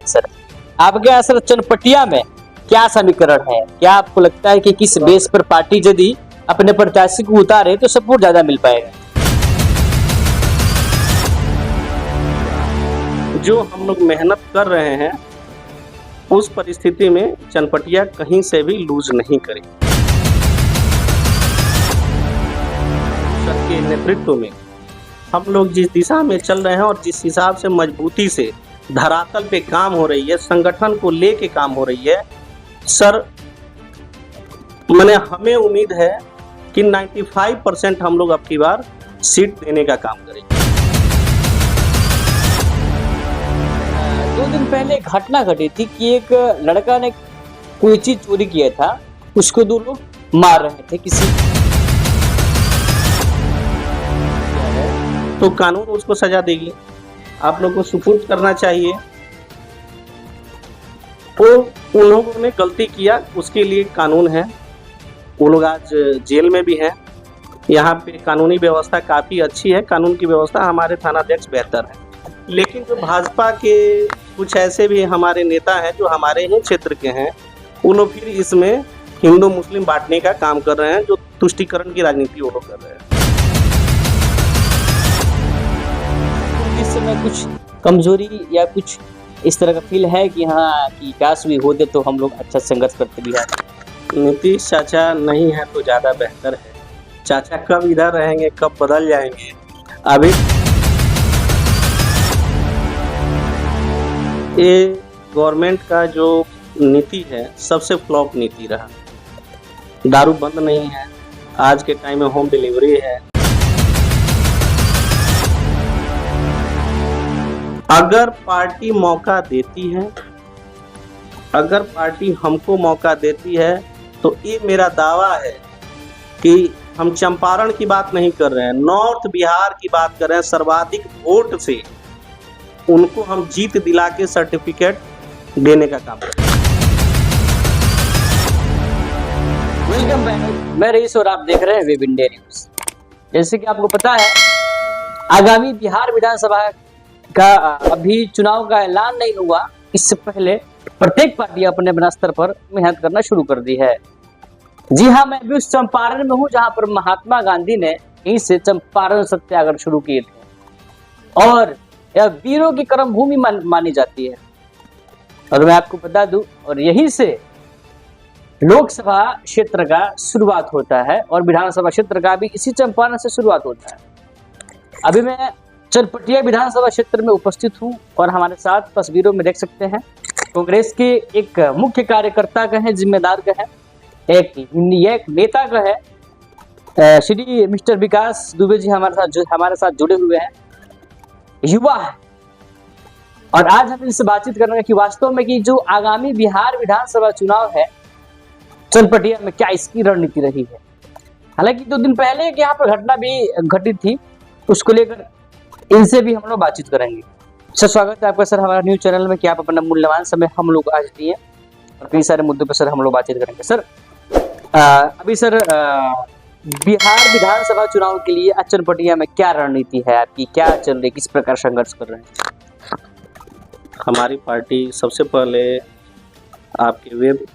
Sir आपके यहाँ sir Chanpatia में क्या समीकरण है? क्या आपको लगता है कि किस बेस पर पार्टी यदि अपने प्रत्याशी को उतारे तो सपोर्ट ज्यादा मिल पाएगा? जो हम लोग मेहनत कर रहे हैं उस परिस्थिति में चनपटिया कहीं से भी लूज नहीं करे। सर के नेतृत्व में हम लोग जिस दिशा में चल रहे हैं और जिस हिसाब से मजबूती से धरातल पे काम हो रही है, संगठन को लेके काम हो रही है सर, हमें उम्मीद है कि 95% हम लोग अब की बार सीट देने का काम करेंगे। 2 दिन पहले घटना घटी थी कि एक लड़का ने कोई चीज चोरी किया था, उसको 2 लोग मार रहे थे किसी, तो कानून उसको सजा देगी। आप लोगों को सुपुर्द करना चाहिए। तो उन लोगों ने गलती किया, उसके लिए कानून है। वो लोग आज जेल में भी हैं। यहाँ पे कानूनी व्यवस्था काफ़ी अच्छी है, कानून की व्यवस्था हमारे थानाध्यक्ष बेहतर है। लेकिन जो भाजपा के कुछ ऐसे भी हमारे नेता हैं जो हमारे ही क्षेत्र के हैं, वो लोग फिर इसमें हिंदू मुस्लिम बांटने का काम कर रहे हैं, जो तुष्टीकरण की राजनीति वो लोग कर रहे हैं। इस समय कुछ कमजोरी या कुछ इस तरह का फील है कि हाँ कि काश भी होते तो हम लोग अच्छा संघर्ष करते बिहार? नीतीश चाचा नहीं है तो ज़्यादा बेहतर है। चाचा कब इधर रहेंगे, कब बदल जाएंगे। अभी ये गवर्नमेंट का जो नीति है सबसे फ्लॉप नीति रहा। दारू बंद नहीं है, आज के टाइम में होम डिलीवरी है। अगर पार्टी मौका देती है, अगर पार्टी हमको मौका देती है तो ये मेरा दावा है कि हम चंपारण की बात नहीं कर रहे हैं, नॉर्थ बिहार की बात कर रहे हैं। सर्वाधिक वोट से उनको हम जीत दिला के सर्टिफिकेट देने का काम करें। वेलकम बैक, मैं रईस और आप देख रहे हैं वेब इंडिया न्यूज। जैसे कि आपको पता है आगामी बिहार विधानसभा का अभी चुनाव का ऐलान नहीं हुआ, इससे पहले प्रत्येक पार्टी अपने अपने स्तर पर मेहनत करना शुरू कर दी है। जी हाँ, मैं भी उस चंपारण में हूँ जहाँ पर महात्मा गांधी ने यहीं से चंपारण सत्याग्रह शुरू किए थे और यह वीरों की कर्म भूमि मानी जाती है। और मैं आपको बता दूं, और यहीं से लोकसभा क्षेत्र का शुरुआत होता है और विधानसभा क्षेत्र का भी इसी चंपारण से शुरुआत होता है। अभी मैं चनपटिया विधानसभा क्षेत्र में उपस्थित हूं और हमारे साथ तस्वीरों में देख सकते हैं कांग्रेस के एक मुख्य कार्यकर्ता का है, जिम्मेदार का है, एक नेता का है, श्री मिस्टर विकास दुबे जी हमारे साथ जुड़े हुए हैं, युवा है। और आज हम इनसे बातचीत करेंगे कि वास्तव में कि जो आगामी बिहार विधानसभा चुनाव है चनपटिया में क्या इसकी रणनीति रही है। हालांकि 2 दिन पहले एक यहाँ पर घटना भी घटित थी, उसको लेकर इनसे भी हम लोग बातचीत करेंगे। सर स्वागत है आपका सर हमारा न्यूज चैनल में कि आप अपना मूल्यवान समय हम लोग आज दिए और कई सारे मुद्दों पर सर हम लोग बातचीत करेंगे। सर अभी सर बिहार विधानसभा चुनाव के लिए चनपटिया में क्या रणनीति है आपकी, क्या चल रही, किस प्रकार संघर्ष कर रहे हैं? हमारी पार्टी सबसे पहले आपके वेब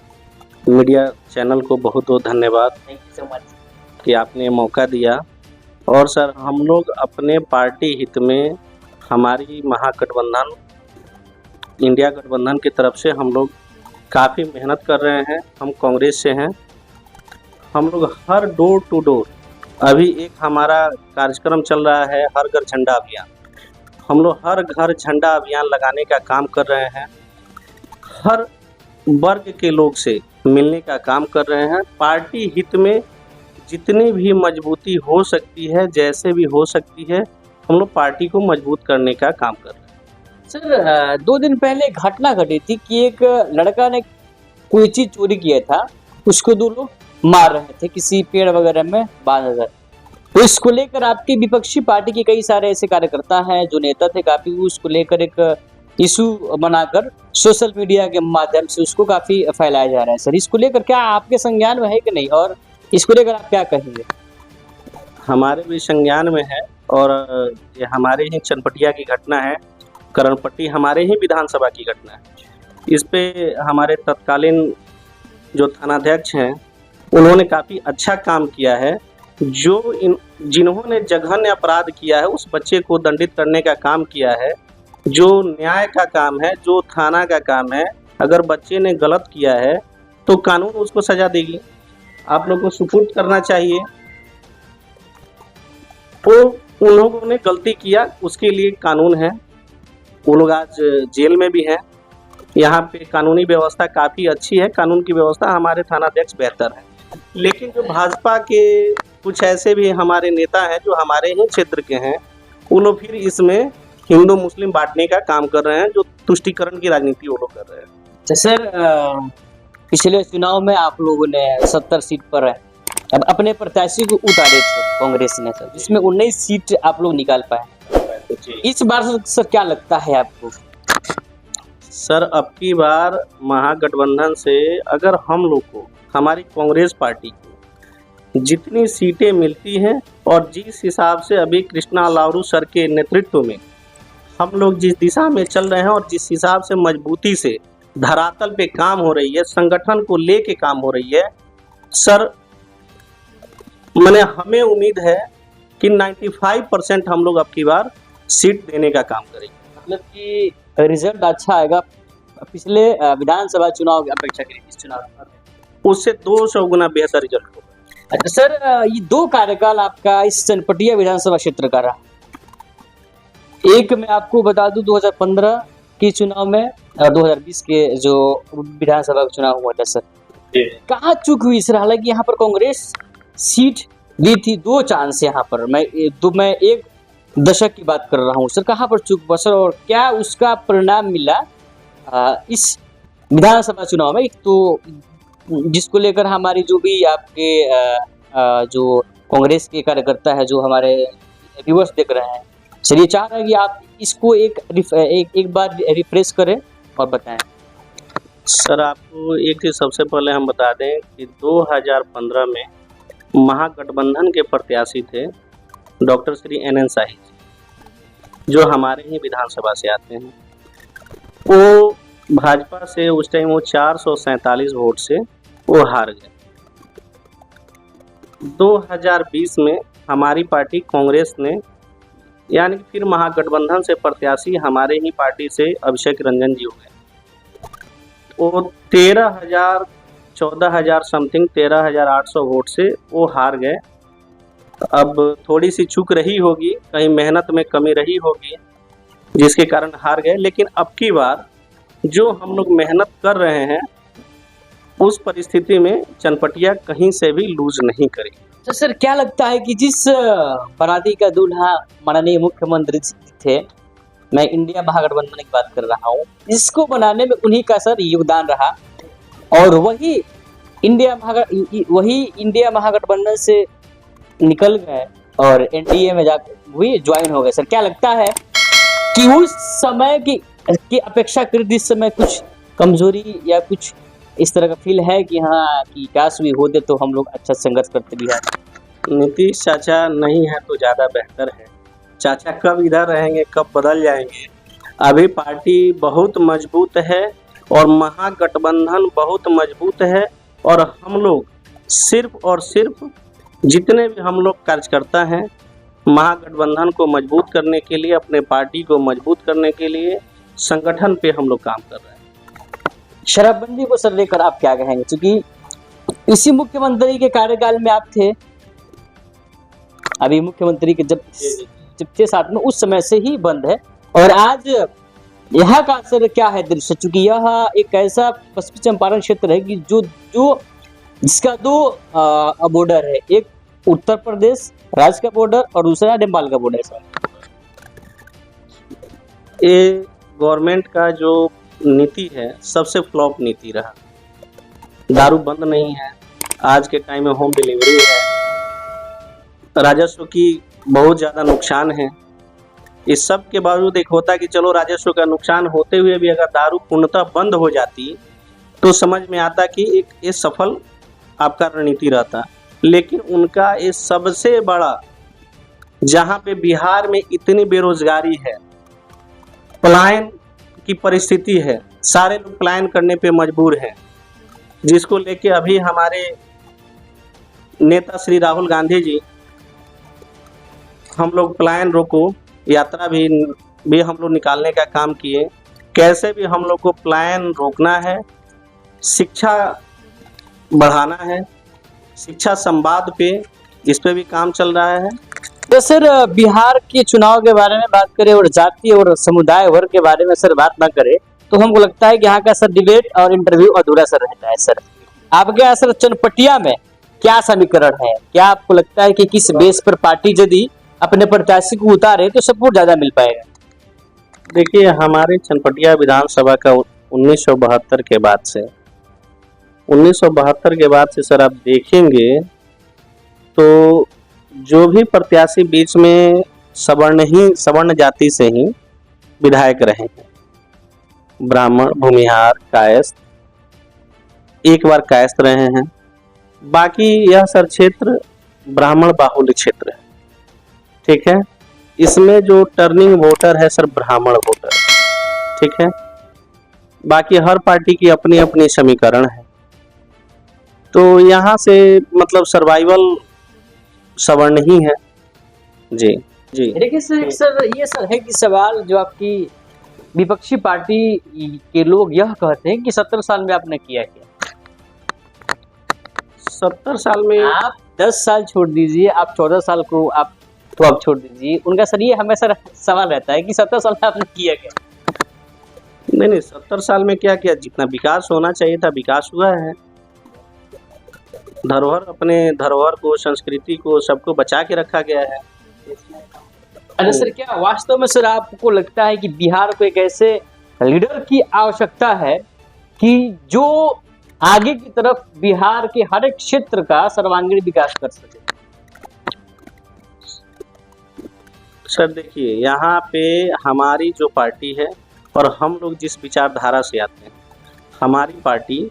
मीडिया चैनल को बहुत बहुत धन्यवाद, थैंक यू सो मच कि आपने मौका दिया। और सर हम लोग अपने पार्टी हित में हमारी महागठबंधन इंडिया गठबंधन की तरफ से हम लोग काफ़ी मेहनत कर रहे हैं। हम कांग्रेस से हैं, हम लोग हर डोर टू डोर, अभी एक हमारा कार्यक्रम चल रहा है हर घर झंडा अभियान, हम लोग हर घर झंडा अभियान लगाने का काम कर रहे हैं। हर वर्ग के लोग से मिलने का काम कर रहे हैं। पार्टी हित में जितनी भी मजबूती हो सकती है, जैसे भी हो सकती है, हम लोग पार्टी को मजबूत करने का काम कर रहे हैं। सर 2 दिन पहले एक घटना घटी थी कि एक लड़का ने कोई चीज चोरी किया था, उसको 2 लोग मार रहे थे किसी पेड़ वगैरह में बांधकर। तो इसको लेकर आपकी विपक्षी पार्टी के कई सारे ऐसे कार्यकर्ता हैं जो नेता थे, काफी उसको लेकर एक इशू बनाकर सोशल मीडिया के माध्यम से उसको काफी फैलाया जा रहा है। सर इसको लेकर क्या आपके संज्ञान में है कि नहीं, और इसको लेकर आप क्या कहेंगे? हमारे भी संज्ञान में है और ये हमारे ही चनपटिया की घटना है। करणपट्टी हमारे ही विधानसभा की घटना है। इस पे हमारे तत्कालीन जो थानाध्यक्ष हैं उन्होंने काफ़ी अच्छा काम किया है। जिन्होंने जघन्य अपराध किया है उस बच्चे को दंडित करने का काम किया है, जो न्याय का काम है, जो थाना का काम है। अगर बच्चे ने गलत किया है तो कानून उसको सजा देगी। आप लोगों को सुपुर्द करना चाहिए। तो उन लोगों ने गलती किया, उसके लिए कानून है। वो लोग आज जेल में भी हैं। यहाँ पे कानूनी व्यवस्था काफ़ी अच्छी है, कानून की व्यवस्था, हमारे थानाध्यक्ष बेहतर है। लेकिन जो भाजपा के कुछ ऐसे भी हमारे नेता हैं जो हमारे ही क्षेत्र के हैं, वो लोग फिर इसमें हिंदू मुस्लिम बांटने का काम कर रहे हैं, जो तुष्टीकरण की राजनीति वो लोग कर रहे हैं। तो सर पिछले चुनाव में आप लोगों ने 70 सीट पर अब अपने प्रत्याशी को उतारे थे कांग्रेस ने सर, जिसमें 19 सीट आप लोग निकाल पाए। इस बार सर क्या लगता है आपको? सर अब की बार महागठबंधन से अगर हम लोग को, हमारी कांग्रेस पार्टी को जितनी सीटें मिलती हैं और जिस हिसाब से अभी कृष्णा लावरू सर के नेतृत्व में हम लोग जिस दिशा में चल रहे हैं और जिस हिसाब से मजबूती से धरातल पे काम हो रही है, संगठन को लेके काम हो रही है सर, हमें उम्मीद है कि 95% हम लोग अब की बार सीट देने का काम करेंगे। मतलब कि रिजल्ट अच्छा आएगा पिछले विधानसभा चुनाव की अपेक्षा करें इस चुनाव उससे 200 गुना बेहतर रिजल्ट होगा। अच्छा सर, ये 2 कार्यकाल आपका इस चनपटिया विधानसभा क्षेत्र का रहा। एक मैं आपको बता दूं 2015 के चुनाव में 2020 के जो विधानसभा का चुनाव हुआ था सर, कहाँ चूक हुई सर? हालांकि यहाँ पर कांग्रेस सीट दी थी 2 चांस यहाँ पर, मैं 1 दशक की बात कर रहा हूँ सर, कहाँ पर चूक हुआ सर और क्या उसका परिणाम मिला इस विधानसभा चुनाव में? तो जिसको लेकर हमारी जो भी आपके जो कांग्रेस के कार्यकर्ता है, जो हमारे व्यूअर्स देख रहे हैं सर, ये चाह रहे हैं कि आप इसको एक बार रिफ्रेश करें और बताएं। सर आपको एक चीज सबसे पहले हम बता दें कि 2015 में महागठबंधन के प्रत्याशी थे डॉक्टर श्री NN शाही, जो हमारे ही विधानसभा से आते हैं। वो भाजपा से उस टाइम वो 447 वोट से वो हार गए। 2020 में हमारी पार्टी कांग्रेस ने, यानी कि फिर महागठबंधन से प्रत्याशी हमारे ही पार्टी से अभिषेक रंजन जी हो गए। वो 14,000 समथिंग 13,800 वोट से वो हार गए। अब थोड़ी सी चूक रही होगी, कहीं मेहनत में कमी रही होगी जिसके कारण हार गए। लेकिन अब की बार जो हम लोग मेहनत कर रहे हैं उस परिस्थिति में चनपटिया कहीं से भी लूज नहीं करेगी। तो सर क्या लगता है कि जिस बाराती का दूल्हा माननीय मुख्यमंत्री थे, मैं इंडिया महागठबंधन की बात कर रहा हूँ, इसको बनाने में उन्हीं का सर योगदान रहा और वही इंडिया महागठबंधन से निकल गए और NDA में जाकर वही ज्वाइन हो गए। सर क्या लगता है कि उस समय की अपेक्षा कर इस समय कुछ कमजोरी या कुछ इस तरह का फील है कि हाँ कि काश भी होते तो हम लोग अच्छा संघर्ष करते भी हैं? नीतीश चाचा नहीं है तो ज़्यादा बेहतर है। चाचा कब इधर रहेंगे, कब बदल जाएंगे। अभी पार्टी बहुत मजबूत है और महागठबंधन बहुत मजबूत है और हम लोग सिर्फ और सिर्फ जितने भी हम लोग कार्यकर्ता हैं महागठबंधन को मजबूत करने के लिए, अपने पार्टी को मजबूत करने के लिए संगठन पे हम लोग काम कर रहे हैं। शराबबंदी को सर लेकर आप क्या कहेंगे? क्योंकि इसी मुख्यमंत्री के कार्यकाल में आप थे, अभी मुख्यमंत्री के जब 6-7 में उस समय से ही बंद है और आज यहाँ का सर क्या है दृश्य? चूंकि यह एक ऐसा पश्चिमी चंपारण क्षेत्र है कि जो जिसका 2 बॉर्डर है, एक उत्तर प्रदेश राज्य का बॉर्डर और दूसरा नेपाल का बॉर्डर। सर ये गवर्नमेंट का जो नीति है सबसे फ्लॉप नीति रहा। दारू बंद नहीं है, आज के टाइम में होम डिलीवरी है, राजस्व की बहुत ज़्यादा नुकसान है। इस सब के बावजूद एक होता कि चलो राजस्व का नुकसान होते हुए भी अगर दारू पूर्णतः बंद हो जाती तो समझ में आता कि एक सफल आपका रणनीति रहता। लेकिन उनका ये सबसे बड़ा, जहाँ पे बिहार में इतनी बेरोजगारी है, पलायन की परिस्थिति है, सारे लोग पलायन करने पे मजबूर हैं, जिसको लेके अभी हमारे नेता श्री राहुल गांधी जी हम लोग पलायन रोको यात्रा भी हम लोग निकालने का काम किए। कैसे भी हम लोग को पलायन रोकना है, शिक्षा बढ़ाना है, शिक्षा संवाद पे इस पे भी काम चल रहा है। तो सर बिहार के चुनाव के बारे में बात करें और जाति और समुदाय वर्ग के बारे में सर बात ना करें तो हमको लगता है कि यहाँ का सर डिबेट और इंटरव्यू अधूरा सर रहता है। सर आपके यहाँ सर चनपटिया में क्या समीकरण है? क्या आपको लगता है कि किस बेस पर पार्टी यदि अपने प्रत्याशी को उतारे तो सपोर्ट ज्यादा मिल पाएगा? देखिए, हमारे चनपटिया विधानसभा का 1972 के बाद से 1972 के बाद से सर आप देखेंगे तो जो भी प्रत्याशी बीच में सवर्ण जाति से ही विधायक रहे हैं, ब्राह्मण, भूमिहार, कायस्थ, एक बार कायस्थ रहे हैं, बाकी यह सर क्षेत्र ब्राह्मण बाहुल्य क्षेत्र है। ठीक है, इसमें जो टर्निंग वोटर है सर ब्राह्मण वोटर, ठीक है, बाकी हर पार्टी की अपनी अपनी समीकरण है। तो यहाँ से मतलब सर्वाइवल सवर्ण ही है। जी जी। देखिए सर ये सर है कि सवाल जो आपकी विपक्षी पार्टी के लोग यह कहते हैं कि 70 साल में आपने किया क्या? 70 साल में आप 10 साल छोड़ दीजिए, आप 14 साल को आप छोड़ दीजिए, उनका सर ये हमेशा सवाल रहता है कि 70 साल में आपने किया क्या? नहीं, 70 साल में क्या किया? जितना विकास होना चाहिए था विकास हुआ है। धरोहर, अपने धरोहर को, संस्कृति को, सबको बचा के रखा गया है। अरे सर क्या वास्तव में सर आपको लगता है कि बिहार को एक ऐसे लीडर की आवश्यकता है कि जो आगे की तरफ बिहार के हर एक क्षेत्र का सर्वांगीण विकास कर सके? सर देखिए, यहाँ पे हमारी जो पार्टी है और हम लोग जिस विचारधारा से आते हैं, हमारी पार्टी,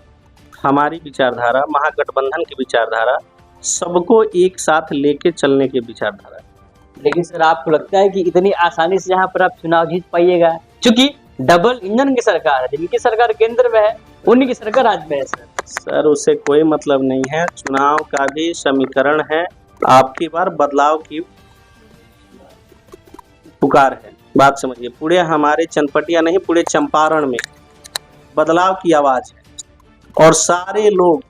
हमारी विचारधारा, महागठबंधन की विचारधारा, सबको एक साथ लेके चलने की विचारधारा। लेकिन सर आपको लगता है कि इतनी आसानी से यहाँ पर आप चुनाव जीत पाइएगा? क्योंकि डबल इंजन की सरकार है, जिनकी सरकार केंद्र में है उन्हीं की सरकार राज्य में है। सर उससे कोई मतलब नहीं है, चुनाव का भी समीकरण है। आपकी बार बदलाव की पुकार है, बात समझिए। पूरे हमारे चनपटिया नहीं, पूरे चंपारण में बदलाव की आवाज है और सारे लोग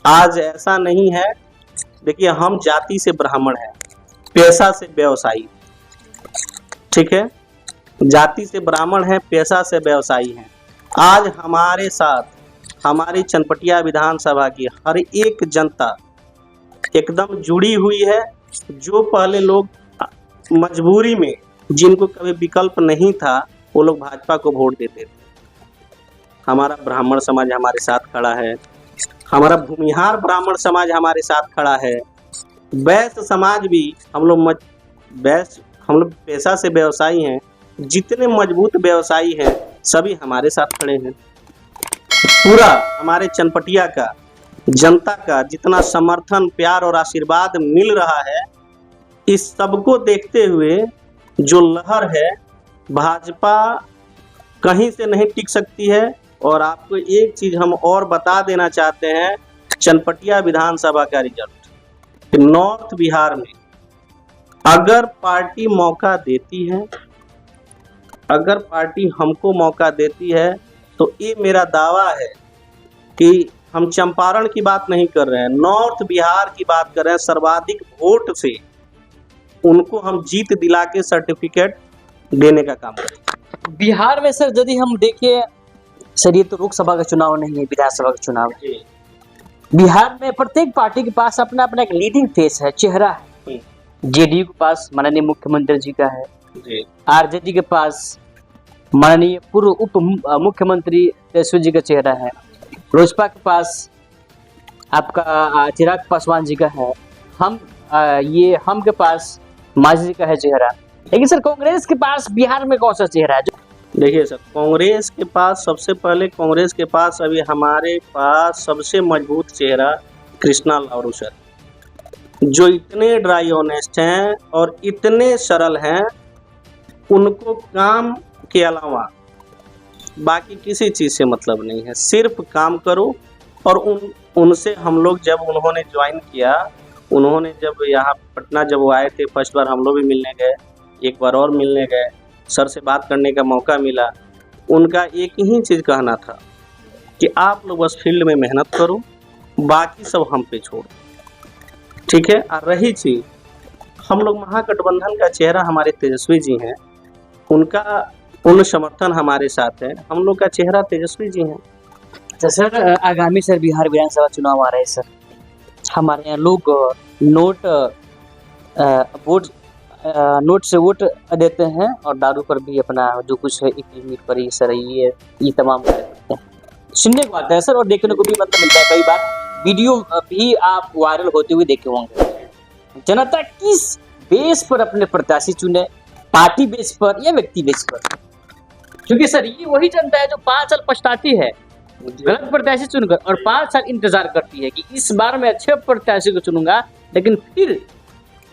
आज ऐसा नहीं है। देखिए, हम जाति से ब्राह्मण हैं, पेशा से व्यवसायी, ठीक है, जाति से ब्राह्मण हैं, पेशा से व्यवसायी हैं। आज हमारे साथ हमारी चनपटिया विधानसभा की हर एक जनता एकदम जुड़ी हुई है। जो पहले लोग मजबूरी में, जिनको कभी विकल्प नहीं था, वो लोग भाजपा को वोट देते थे। हमारा ब्राह्मण समाज हमारे साथ खड़ा है, हमारा भूमिहार ब्राह्मण समाज हमारे साथ खड़ा है, वैश्य समाज भी, हम लोग पेशा से व्यवसायी हैं, जितने मजबूत व्यवसायी हैं सभी हमारे साथ खड़े हैं। पूरा हमारे चनपटिया का जनता का जितना समर्थन, प्यार और आशीर्वाद मिल रहा है, इस सबको देखते हुए जो लहर है, भाजपा कहीं से नहीं टिक सकती है। और आपको एक चीज हम और बता देना चाहते हैं, चनपटिया विधानसभा का रिजल्ट नॉर्थ बिहार में अगर पार्टी मौका देती है, अगर पार्टी हमको मौका देती है, तो ये मेरा दावा है कि हम चंपारण की बात नहीं कर रहे हैं, नॉर्थ बिहार की बात कर रहे हैं। सर्वाधिक वोट से उनको हम जीत दिला के सर्टिफिकेट देने का काम करेंगे। बिहार में सर यदि हम देखिए सर, ये तो लोकसभा का चुनाव नहीं है, विधानसभा का चुनाव है। बिहार में प्रत्येक पार्टी के पास अपना अपना एक लीडिंग फेस है, चेहरा है। जेडीयू के पास माननीय मुख्यमंत्री जी का है, आरजेडी के पास माननीय पूर्व उप मुख्यमंत्री तेजस्वी जी का चेहरा है, लोजपा के पास आपका चिराग पासवान जी का है, हम के पास मांझी जी का है चेहरा। लेकिन सर कांग्रेस के पास बिहार में कौन सा चेहरा है? देखिए सर, कांग्रेस के पास सबसे पहले, कांग्रेस के पास अभी हमारे पास सबसे मजबूत चेहरा कृष्णा लावरू सर, जो इतने ड्राई ऑनेस्ट हैं और इतने सरल हैं। उनको काम के अलावा बाकी किसी चीज़ से मतलब नहीं है। सिर्फ काम करो। और उनसे हम लोग जब उन्होंने ज्वाइन किया, उन्होंने जब यहाँ पटना जब वो आए थे फर्स्ट बार, हम लोग भी मिलने गए, एक बार और मिलने गए, सर से बात करने का मौका मिला। उनका एक ही चीज़ कहना था कि आप लोग बस फील्ड में मेहनत करो, बाकी सब हम पे छोड़ो, ठीक है। और रही चीज़, हम लोग महागठबंधन का चेहरा हमारे तेजस्वी जी हैं, उनका पूर्ण समर्थन हमारे साथ है। हम लोग का चेहरा तेजस्वी जी हैं। तो सर आगामी सर बिहार विधानसभा चुनाव आ रहे हैं सर, हमारे यहाँ लोग नोट से वोट देते हैं और दारू पर भी अपना जो कुछ है एक लिमिट पर ही सर ये तमाम करते हैं। सुनने को आता है सर और देखने को भी मतलब मिलता है, कई बार वीडियो भी आप वायरल होते हुए देखे होंगे। जनता किस बेस पर अपने प्रत्याशी चुने, पार्टी बेस पर या व्यक्ति बेस पर? क्योंकि सर ये वही जनता है जो 5 साल पछताती है गलत प्रत्याशी चुनकर और 5 साल इंतजार करती है कि इस बार मैं अच्छे प्रत्याशी को चुनूंगा, लेकिन फिर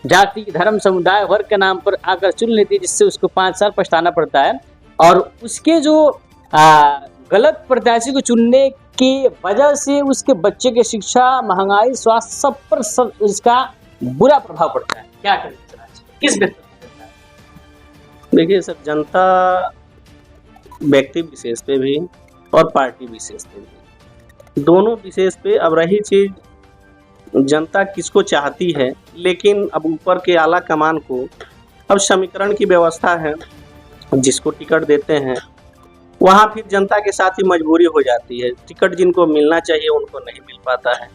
जाति, धर्म, समुदाय, वर्ग के नाम पर आकर चुन लेती है, जिससे उसको 5 साल पछताना पड़ता है। और उसके जो गलत प्रत्याशी को चुनने की वजह से उसके बच्चे की शिक्षा, महंगाई, स्वास्थ्य सब पर उसका बुरा प्रभाव पड़ता है। क्या करें सर आज? किस बेस पर? देखिए सर, जनता व्यक्ति विशेष पे भी और पार्टी विशेष पे भी, दोनों विशेष पे। अब रही चीज जनता किसको चाहती है, लेकिन अब ऊपर के आला कमान को अब समीकरण की व्यवस्था है, जिसको टिकट देते हैं वहाँ फिर जनता के साथ ही मजबूरी हो जाती है। टिकट जिनको मिलना चाहिए उनको नहीं मिल पाता है,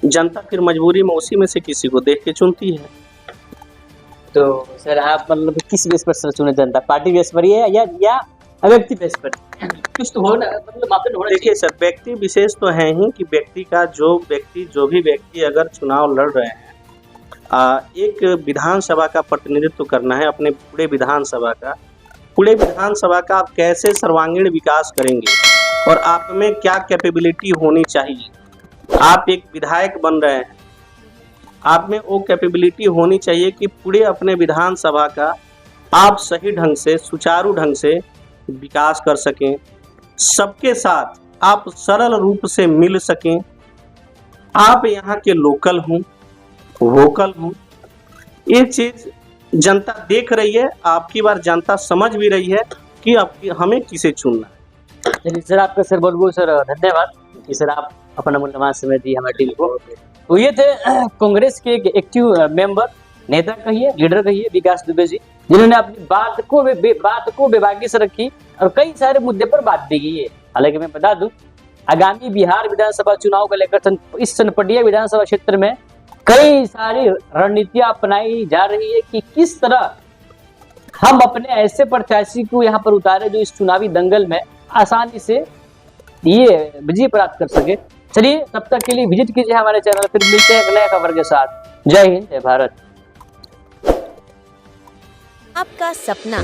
जनता फिर मजबूरी में उसी में से किसी को देख के चुनती है। तो सर आप मतलब किस बेस पर सर चुने जनता? पार्टी बेस पर है या व्यक्ति बेस पर? कुछ तो होना मतलब मापदंड होना। देखिए सर, व्यक्ति विशेष तो है ही कि व्यक्ति का जो भी व्यक्ति अगर चुनाव लड़ रहे हैं, एक विधानसभा का प्रतिनिधित्व करना है, अपने पूरे विधानसभा का आप कैसे सर्वांगीण विकास करेंगे और आप में क्या कैपेबिलिटी होनी चाहिए। आप एक विधायक बन रहे हैं, आप में वो कैपेबिलिटी होनी चाहिए कि पूरे अपने विधानसभा का आप सही ढंग से, सुचारू ढंग से विकास कर सकें, सबके साथ आप सरल रूप से मिल सकें, आप यहाँ के लोकल हों, वोकल हों। ये चीज़ जनता देख रही है, आपकी बार जनता समझ भी रही है कि आपकी हमें किसे चुनना है। चलिए सर, आपका सर बहुत बहुत सर धन्यवाद कि सर आप अपना मूल्यवान समय दिए हमारे टीम को। तो ये थे कांग्रेस के एक एक्टिव मेंबर, नेता कहिए, लीडर कहिए, विकास दुबे जी, जिन्होंने अपनी बात को बेबाकी से रखी और कई सारे मुद्दे पर बात भी की है। हालांकि मैं बता दूं, आगामी बिहार विधानसभा चुनाव को लेकर इस चनपटिया विधानसभा क्षेत्र में कई सारी रणनीतियां अपनाई जा रही है कि किस तरह हम अपने ऐसे प्रत्याशी को यहाँ पर उतारे जो इस चुनावी दंगल में आसानी से ये विजय प्राप्त कर सके। चलिए, तब तक के लिए विजिट कीजिए हमारे चैनल, फिर मिलते हैं एक नए खबर के साथ। जय हिंद, जय भारत। आपका सपना,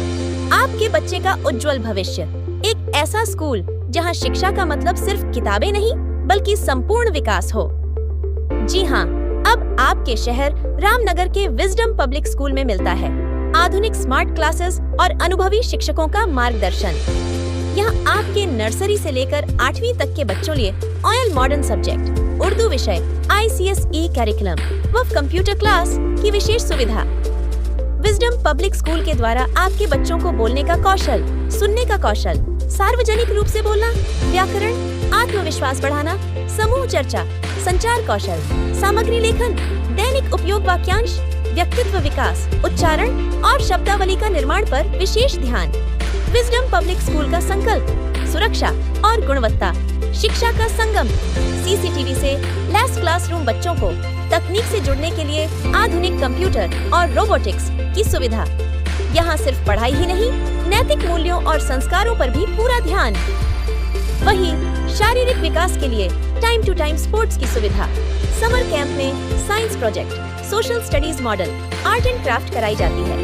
आपके बच्चे का उज्जवल भविष्य, एक ऐसा स्कूल जहां शिक्षा का मतलब सिर्फ किताबें नहीं बल्कि संपूर्ण विकास हो। जी हाँ, अब आपके शहर रामनगर के विजडम पब्लिक स्कूल में मिलता है आधुनिक स्मार्ट क्लासेस और अनुभवी शिक्षकों का मार्गदर्शन। यहाँ आपके नर्सरी से लेकर 8वीं तक के बच्चों लिए ऑयल मॉडर्न सब्जेक्ट, उर्दू विषय, ICSE कैरिकुलम व कंप्यूटर क्लास की विशेष सुविधा। विजडम पब्लिक स्कूल के द्वारा आपके बच्चों को बोलने का कौशल, सुनने का कौशल, सार्वजनिक रूप से बोलना, व्याकरण, आत्मविश्वास बढ़ाना, समूह चर्चा, संचार कौशल, सामग्री लेखन, दैनिक उपयोग वाक्यांश, व्यक्तित्व विकास, उच्चारण और शब्दावली का निर्माण पर विशेष ध्यान। विजडम पब्लिक स्कूल का संकल्प सुरक्षा और गुणवत्ता, शिक्षा का संगम। CCTV से लैस क्लासरूम, बच्चों को तकनीक से जुड़ने के लिए आधुनिक कंप्यूटर और रोबोटिक्स की सुविधा। यहाँ सिर्फ पढ़ाई ही नहीं, नैतिक मूल्यों और संस्कारों पर भी पूरा ध्यान। वहीं शारीरिक विकास के लिए टाइम टू टाइम स्पोर्ट्स की सुविधा। समर कैंप में science project, social studies model, art and craft कराई जाती है।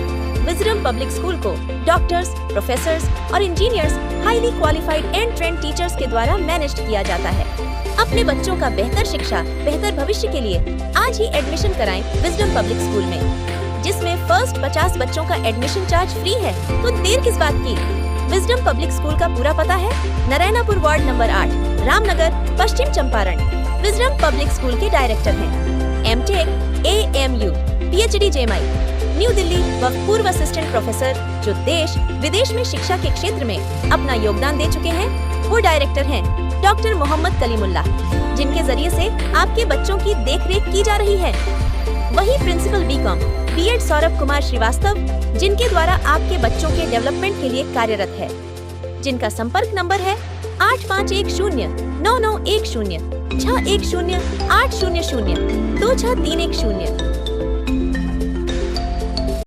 विजडम पब्लिक स्कूल को डॉक्टर्स, प्रोफेसर्स और engineers, highly qualified and trend teachers के द्वारा मैनेज किया जाता है। अपने बच्चों का बेहतर शिक्षा, बेहतर भविष्य के लिए आज ही एडमिशन कराएं विजडम पब्लिक स्कूल में। जिसमें फर्स्ट 50 बच्चों का एडमिशन चार्ज फ्री है, तो देर किस बात की। विजडम पब्लिक स्कूल का पूरा पता है Narayanapur ward number 8, Ramnagar, Paschim Champaran. Wisdom public school के डायरेक्टर हैं MTech, AMU, PhD JMI, new Delhi व पूर्व असिस्टेंट प्रोफेसर जो देश विदेश में शिक्षा के क्षेत्र में अपना योगदान दे चुके हैं। वो डायरेक्टर हैं डॉक्टर मोहम्मद कलीमुल्लाह, जिनके जरिए से आपके बच्चों की देखरेख की जा रही है। वही principal BCom, B.Ed Saurabh Kumar Srivastava, जिनके द्वारा आपके बच्चों के डेवलपमेंट के लिए कार्यरत है, जिनका संपर्क नंबर है 85109910 610 800 26310।